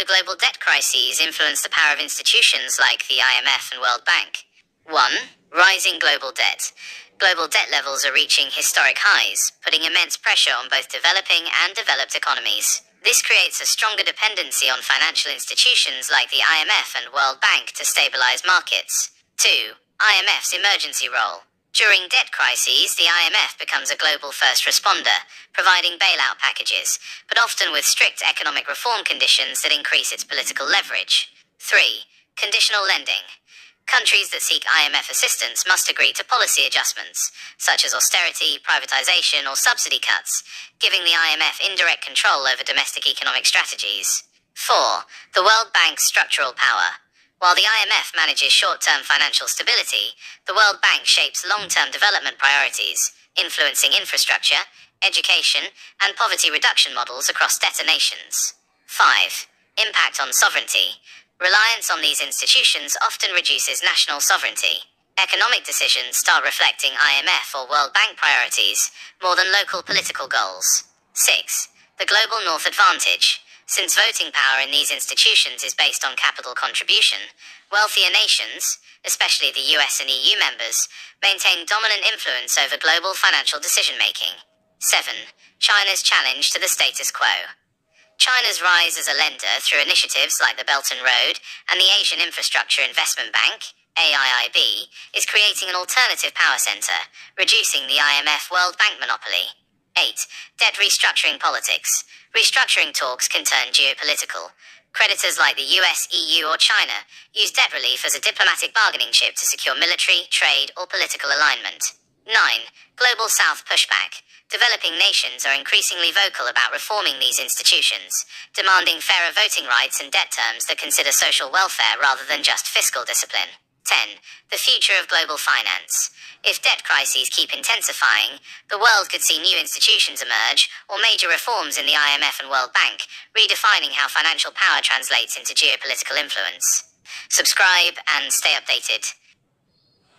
do global debt crises influence the power of institutions like the IMF and World Bank? 1. Rising global debt. Global debt levels are reaching historic highs, putting immense pressure on both developing and developed economies. This creates a stronger dependency on financial institutions like the IMF and World Bank to stabilize markets. 2. IMF's emergency role. During debt crises, the IMF becomes a global first responder, providing bailout packages, but often with strict economic reform conditions that increase its political leverage. 3. Conditional lending. Countries that seek IMF assistance must agree to policy adjustments, such as austerity, privatization, or subsidy cuts, giving the IMF indirect control over domestic economic strategies. 4. The World Bank's structural power. While the IMF manages short-term financial stability, the World Bank shapes long-term development priorities, influencing infrastructure, education, and poverty reduction models across debtor nations. 5. Impact on sovereignty. Reliance on these institutions often reduces national sovereignty. Economic decisions start reflecting IMF or World Bank priorities more than local political goals. 6. The Global North Advantage. Since voting power in these institutions is based on capital contribution, wealthier nations, especially the US and EU members, maintain dominant influence over global financial decision-making. 7. China's challenge to the status quo. China's rise as a lender through initiatives like the Belt and Road and the Asian Infrastructure Investment Bank, AIIB, is creating an alternative power center, reducing the IMF World Bank monopoly. 8. Debt restructuring politics. Restructuring talks can turn geopolitical. Creditors like the US, EU, or China use debt relief as a diplomatic bargaining chip to secure military, trade, or political alignment. 9. Global South pushback. Developing nations are increasingly vocal about reforming these institutions, demanding fairer voting rights and debt terms that consider social welfare rather than just fiscal discipline. 10. The future of global finance. If debt crises keep intensifying, the world could see new institutions emerge or major reforms in the IMF and World Bank, redefining how financial power translates into geopolitical influence. Subscribe and stay updated.